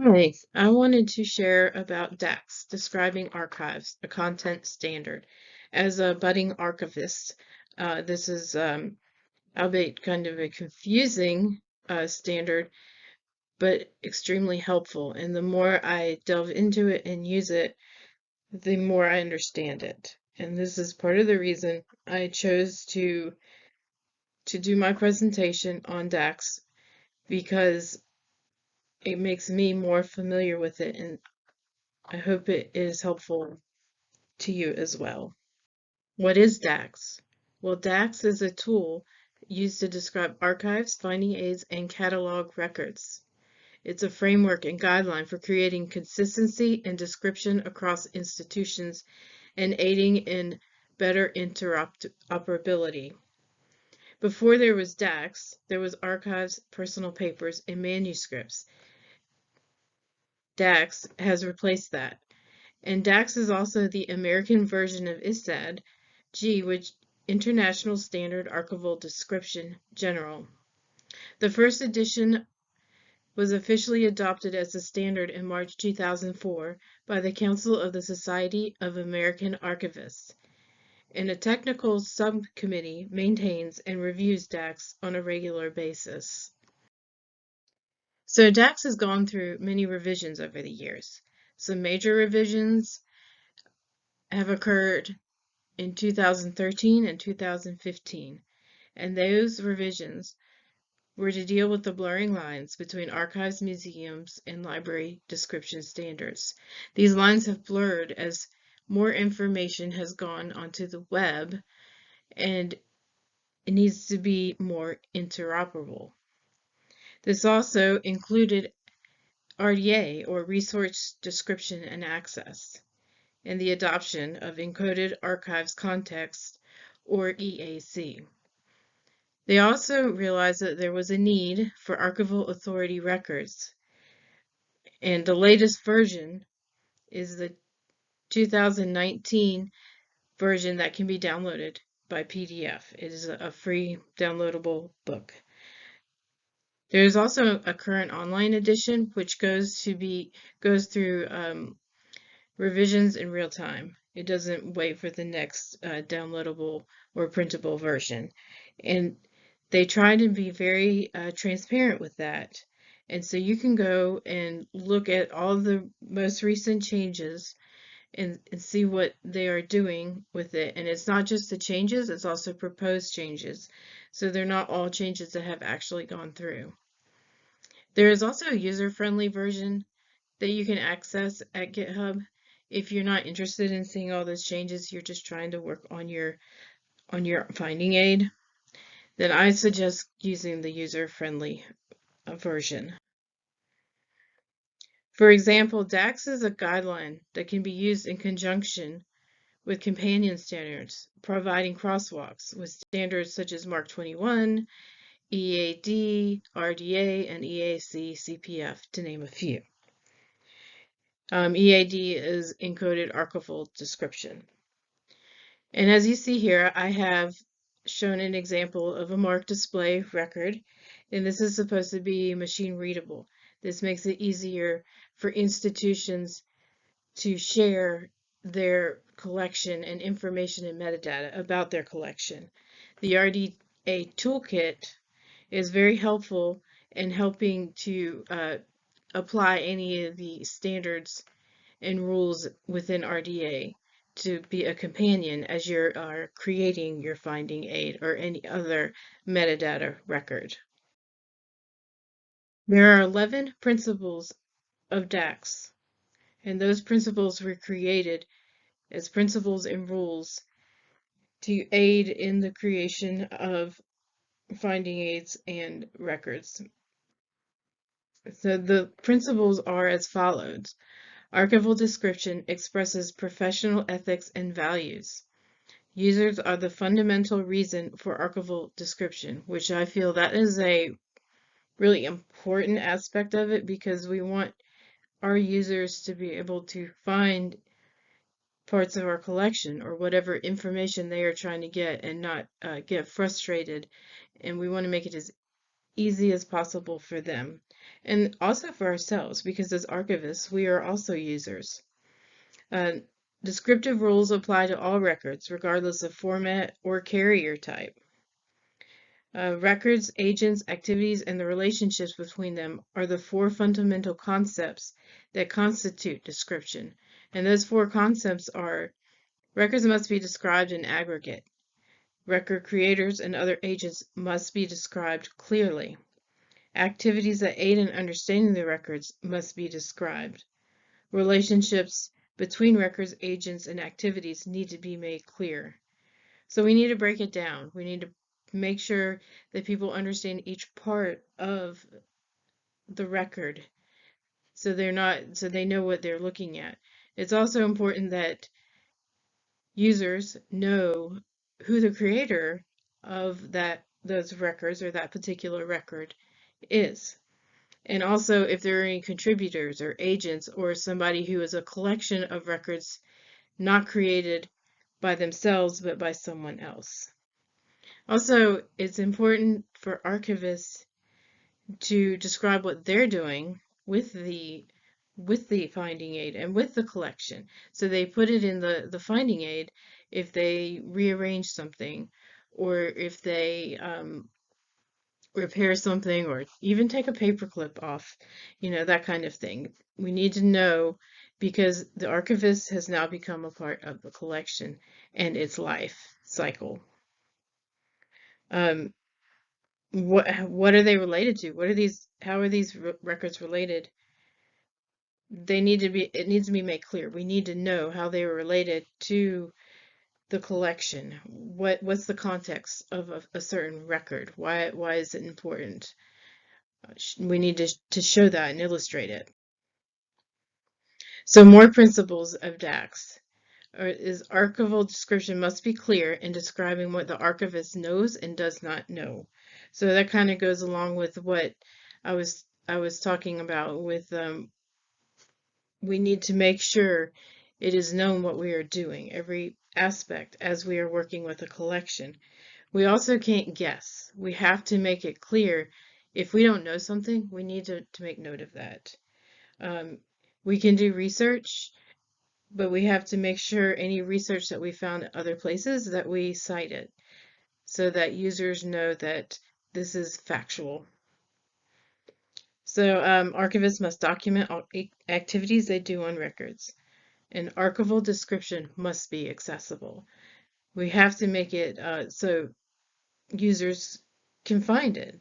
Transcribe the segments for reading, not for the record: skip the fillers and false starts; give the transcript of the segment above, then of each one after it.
Hi, I wanted to share about DACS, Describing Archives, a content standard. As a budding archivist, this is, albeit kind of a confusing standard, but extremely helpful. And the more I delve into it and use it, the more I understand it. And this is part of the reason I chose to do my presentation on DACS, because it makes me more familiar with it, and I hope it is helpful to you as well. What is DACS? Well, DACS is a tool used to describe archives, finding aids, and catalog records. It's a framework and guideline for creating consistency and description across institutions and aiding in better interoperability. Before there was DACS, there was archives, personal papers, and manuscripts. DACS has replaced that. And DACS is also the American version of ISAD-G, which International Standard Archival Description General. The first edition was officially adopted as a standard in March 2004 by the Council of the Society of American Archivists, and a technical subcommittee maintains and reviews DACS on a regular basis. So DACS has gone through many revisions over the years. Some major revisions have occurred in 2013 and 2015, and those revisions were to deal with the blurring lines between archives, museums, and library description standards. These lines have blurred as more information has gone onto the web, and it needs to be more interoperable. This also included RDA, or Resource Description and Access, and the adoption of Encoded Archives Context, or EAC. They also realized that there was a need for archival authority records, and the latest version is the 2019 version that can be downloaded by PDF. It is a free downloadable book. There is also a current online edition which goes through revisions in real time. It doesn't wait for the next downloadable or printable version. And they try to be very transparent with that. And so you can go and look at all the most recent changes and see what they are doing with it. And it's not just the changes, it's also proposed changes. So they're not all changes that have actually gone through. There is also a user-friendly version that you can access at GitHub. If you're not interested in seeing all those changes, you're just trying to work on your finding aid, then I suggest using the user-friendly version. For example, DACS is a guideline that can be used in conjunction with companion standards, providing crosswalks with standards such as Mark 21, EAD, RDA, and EAC CPF, to name a few. EAD is Encoded Archival Description. And as you see here, I have shown an example of a MARC display record, and this is supposed to be machine readable. This makes it easier for institutions to share their collection and information and metadata about their collection. The RDA toolkit is very helpful in helping to apply any of the standards and rules within RDA to be a companion as you are creating your finding aid or any other metadata record. There are 11 principles of DACS, and those principles were created as principles and rules to aid in the creation of finding aids and records. So the principles are as follows. Archival description expresses professional ethics and values. Users are the fundamental reason for archival description, which I feel that is a really important aspect of it, because we want our users to be able to find parts of our collection or whatever information they are trying to get and not get frustrated. And we want to make it as easy as possible for them. and also for ourselves, because as archivists, we are also users. Uh, Descriptive rules apply to all records, regardless of format or carrier type. Records, agents, activities, and the relationships between them are the four fundamental concepts that constitute description. And those four concepts are: records must be described in aggregate. Record creators and other agents must be described clearly. Activities that aid in understanding the records must be described. Relationships between records, agents, and activities need to be made clear. So we need to break it down. We need to make sure that people understand each part of the record so they know what they're looking at. It's also important that users know who the creator of those records or that particular record is. And also if there are any contributors or agents or somebody who is a collection of records not created by themselves but by someone else. Also, it's important for archivists to describe what they're doing with the finding aid and with the collection. So they put it in the finding aid if they rearrange something, or if they repair something, or even take a paperclip off, that kind of thing. We need to know, because the archivist has now become a part of the collection and its life cycle. Um, what are they related to? How are these records related? It needs to be made clear. We need to know how they are related to the collection. What's the context of a certain record? Why is it important? We need to show that and illustrate it. So more principles of DACS is: archival description must be clear in describing what the archivist knows and does not know. So that kind of goes along with what I was talking about with we need to make sure it is known what we are doing, every aspect, as we are working with a collection. We also can't guess. We have to make it clear. If we don't know something, we need to make note of that. We can do research, but we have to make sure any research that we found at other places that we cite it so that users know that this is factual. So archivists must document all activities they do on records. An archival description must be accessible. We have to make it so users can find it,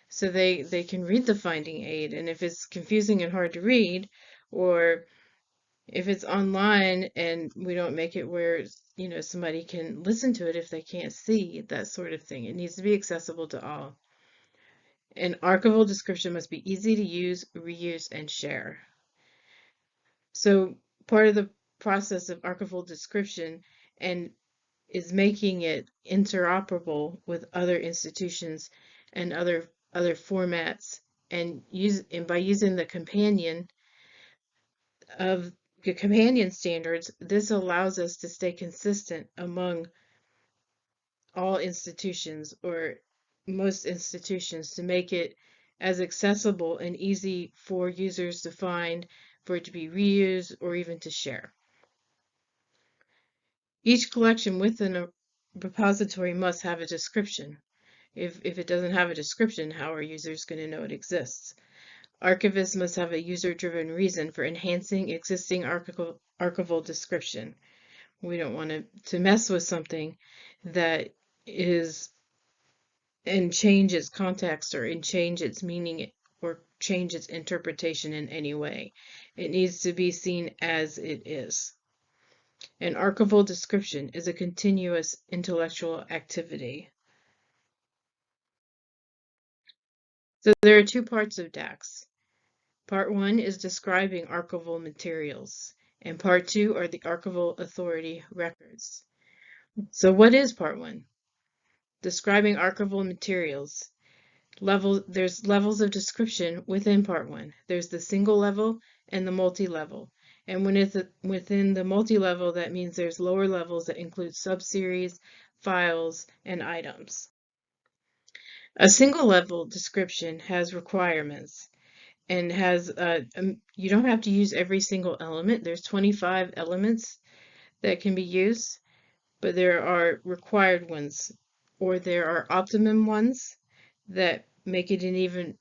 so they can read the finding aid. And if it's confusing and hard to read, or if it's online and we don't make it where somebody can listen to it if they can't see, that sort of thing, it needs to be accessible to all. An archival description must be easy to use, reuse, and share. So part of the process of archival description and is making it interoperable with other institutions and other formats, and by using the companion standards, this allows us to stay consistent among all institutions, or most institutions, to make it as accessible and easy for users to find, for it to be reused, or even to share. Each collection within a repository must have a description. If it doesn't have a description, how are users going to know it exists? Archivists must have a user-driven reason for enhancing existing archival description. We don't want to mess with something that is and change its context, or change its meaning, or change its interpretation in any way. It needs to be seen as it is. An archival description is a continuous intellectual activity. So there are two parts of DACS. Part 1 is describing archival materials, and Part 2 are the archival authority records. So what is Part 1? Describing archival materials. There's levels of description within Part 1. There's the single level and the multi-level. And when it's within the multi-level, that means there's lower levels that include subseries, files, and items. A single level description has requirements. and has you don't have to use every single element. There's 25 elements that can be used, but there are required ones, or there are optimum ones that make it an even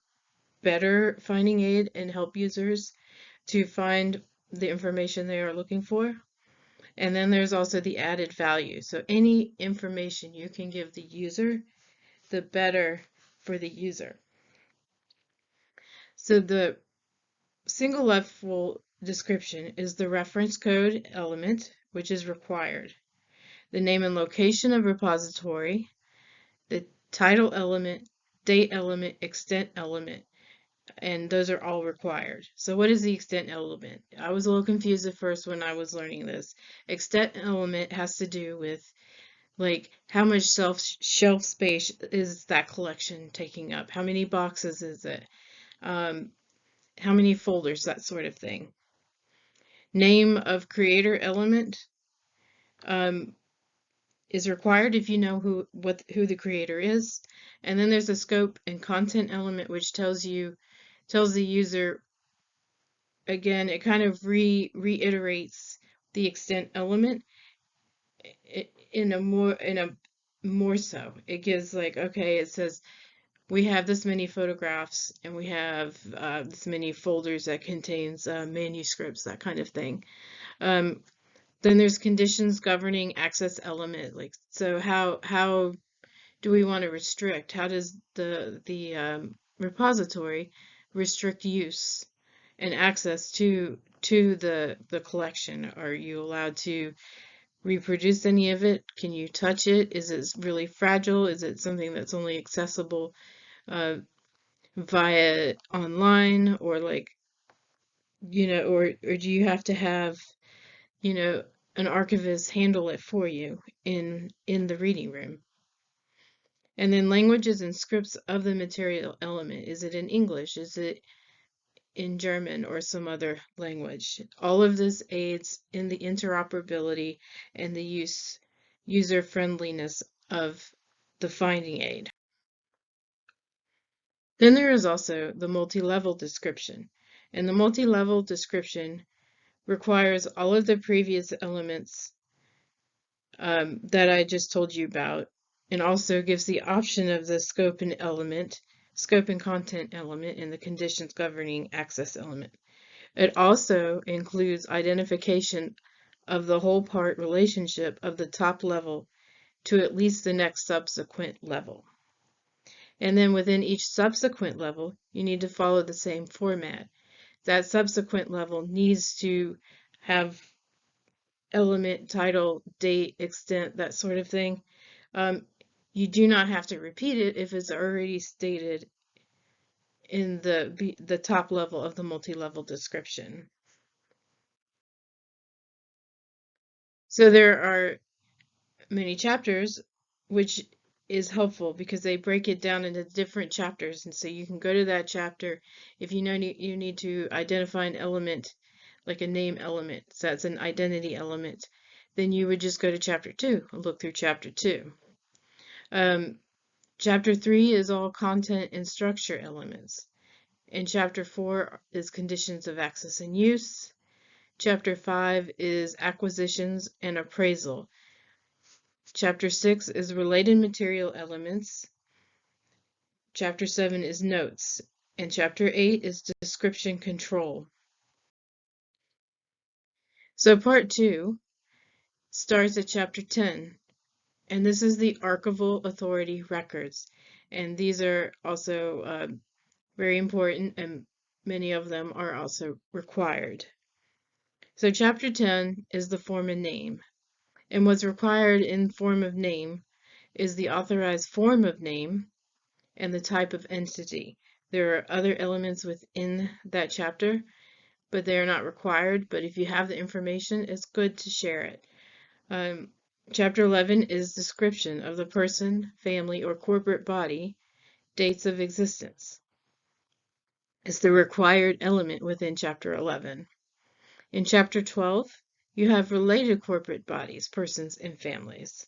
better finding aid and help users to find the information they are looking for. And then there's also the added value. So any information you can give the user, the better for the user. So the single level description is the reference code element, which is required. The name and location of repository, the title element, date element, extent element, and those are all required. So what is the extent element? I was a little confused at first when I was learning this. Extent element has to do with like how much shelf space is that collection taking up? How many boxes is it? How many folders, that sort of thing. Name of creator element is required if you know who the creator is. And then there's a scope and content element, which tells the user, again, it kind of reiterates the extent element in a more so. It gives like, okay, it says we have this many photographs and we have this many folders that contains manuscripts, that kind of thing. Then there's conditions governing access element, like, so how do we want to restrict? How does the repository restrict use and access to the collection? Are you allowed to reproduce any of it? Can you touch it? Is it really fragile? Is it something that's only accessible uh, via online, or like, or do you have to have, you know, an archivist handle it for you in the reading room? And then languages and scripts of the material element. Is it in English? Is it in German or some other language? All of this aids in the interoperability and the user friendliness of the finding aid. Then there is also the multi-level description. And the multi-level description requires all of the previous elements that I just told you about, and also gives the option of the scope and content element, and the conditions governing access element. It also includes identification of the whole part relationship of the top level to at least the next subsequent level. And then within each subsequent level, you need to follow the same format. That subsequent level needs to have element, title, date, extent, that sort of thing. You do not have to repeat it if it's already stated in the top level of the multi-level description. So there are many chapters, which is helpful because they break it down into different chapters, and so you can go to that chapter if you know you need to identify an element, like a name element, so that's an identity element, then you would just go to chapter 2 and look through chapter 2. Chapter 3 is all content and structure elements, and chapter 4 is conditions of access and use. Chapter 5 is acquisitions and appraisal. Chapter 6 is related material elements. Chapter 7 is notes. And Chapter 8 is description control. So Part 2 starts at Chapter 10. And this is the Archival Authority records. And these are also very important, and many of them are also required. So Chapter 10 is the form and name. And what's required in form of name is the authorized form of name and the type of entity. There are other elements within that chapter, but they are not required. But if you have the information, it's good to share it. Chapter 11 is description of the person, family, or corporate body, dates of existence. It's the required element within Chapter 11. In Chapter 12, you have related corporate bodies, persons, and families.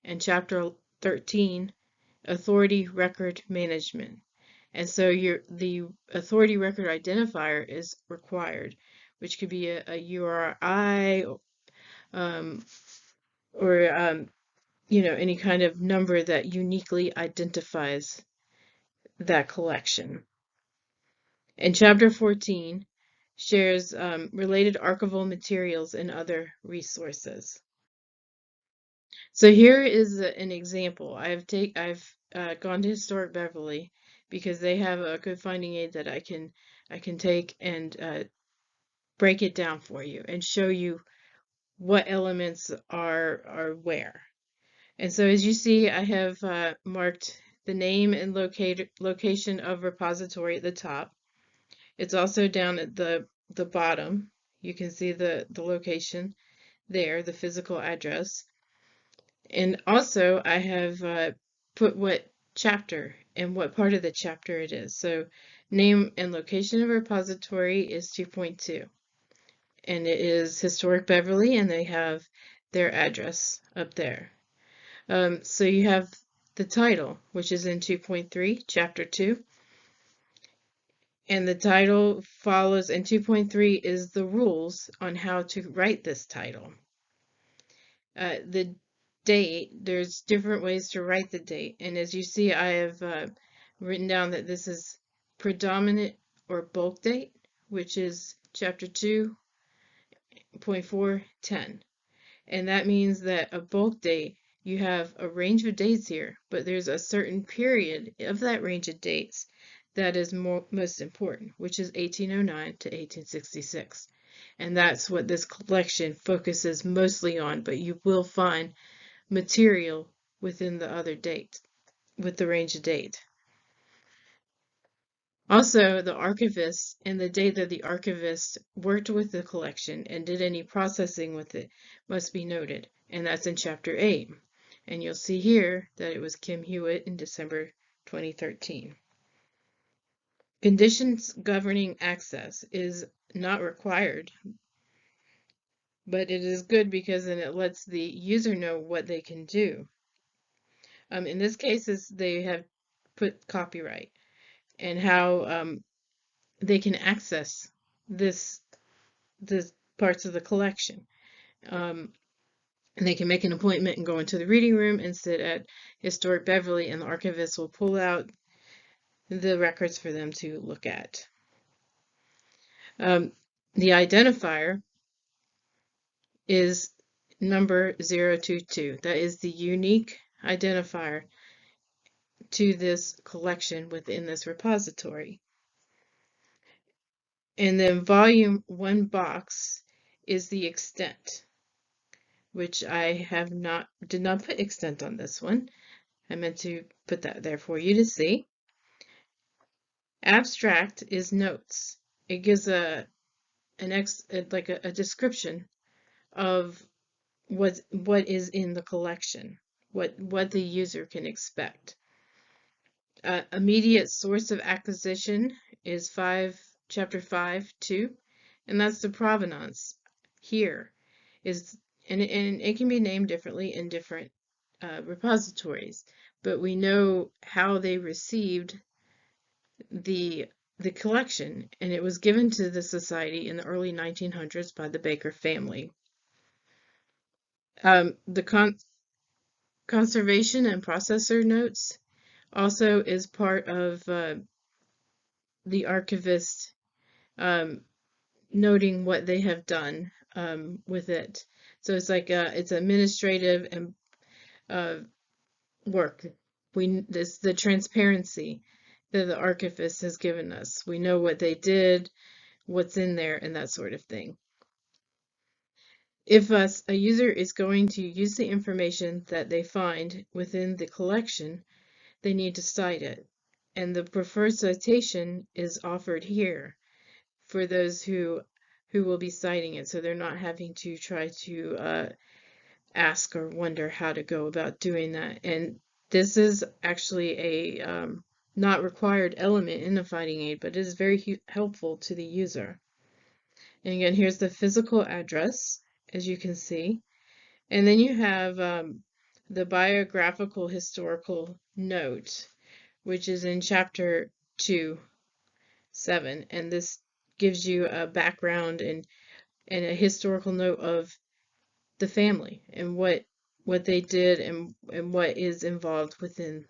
And Chapter 13, authority record management. And so the authority record identifier is required, which could be a URI, um, or any kind of number that uniquely identifies that collection. And Chapter 14 shares related archival materials and other resources. So here is an example. I've gone to Historic Beverly because they have a good finding aid that I can take and break it down for you and show you what elements are where. And so as you see, I have marked the name and location of repository at the top. It's also down at the bottom. You can see the location there, the physical address. And also I have put what chapter and what part of the chapter it is. So name and location of repository is 2.2. And it is Historic Beverly, and they have their address up there. So you have the title, which is in 2.3, Chapter 2. And the title follows, and 2.3 is the rules on how to write this title. The date, there's different ways to write the date. And as you see, I have written down that this is predominant or bulk date, which is Chapter 2.410. And that means that a bulk date, you have a range of dates here, but there's a certain period of that range of dates that is most important, which is 1809 to 1866. And that's what this collection focuses mostly on, but you will find material within the other dates with the range of date. Also, the archivist and the date that the archivist worked with the collection and did any processing with it must be noted, and that's in Chapter 8. And you'll see here that it was Kim Hewitt in December 2013. Conditions governing access is not required, but it is good because then it lets the user know what they can do. In this case, they have put copyright and how they can access this parts of the collection. And they can make an appointment and go into the reading room and sit at Historic Beverly, and the archivist will pull out the records for them to look at. The identifier is number 022. That is the unique identifier to this collection within this repository. And then volume 1 box is the extent, which I did not put extent on this one. I meant to put that there for you to see. Abstract is notes. It gives a description of what is in the collection, what the user can expect. Immediate source of acquisition is Chapter 5.2, and that's the provenance. Here is, and it can be named differently in different repositories, but we know how they received the collection, and it was given to the society in the early 1900s by the Baker family. The conservation and processor notes also is part of the archivist noting what they have done with it. So it's like it's administrative and work. This the transparency that the archivist has given us. We know what they did, what's in there, and that sort of thing. If a user is going to use the information that they find within the collection, they need to cite it. And the preferred citation is offered here for those who will be citing it, so they're not having to try to ask or wonder how to go about doing that. And this is actually a not required element in the finding aid, but it is very helpful to the user. And again, here's the physical address, as you can see. And then you have the biographical historical note, which is in Chapter to 7, and this gives you a background and a historical note of the family and what they did and what is involved within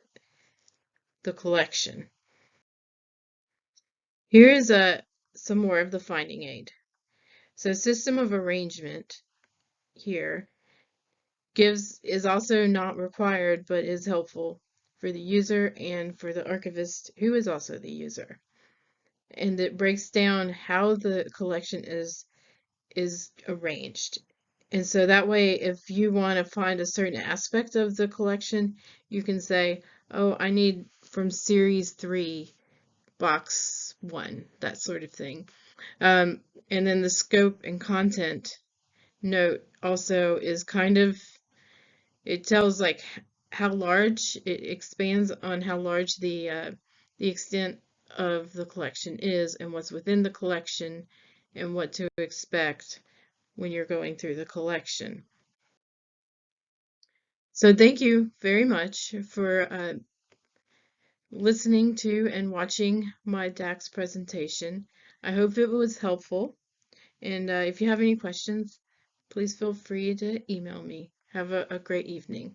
the collection. Here is some more of the finding aid. So system of arrangement here is also not required but is helpful for the user and for the archivist who is also the user. And it breaks down how the collection is arranged. And so that way, if you want to find a certain aspect of the collection, you can say, oh, I need from series 3, box 1, that sort of thing. And then the scope and content note also is kind of, it tells like how large, it expands on how large the extent of the collection is and what's within the collection and what to expect when you're going through the collection. So thank you very much for listening to and watching my DACS presentation. I hope it was helpful, and if you have any questions, please feel free to email me. Have a great evening.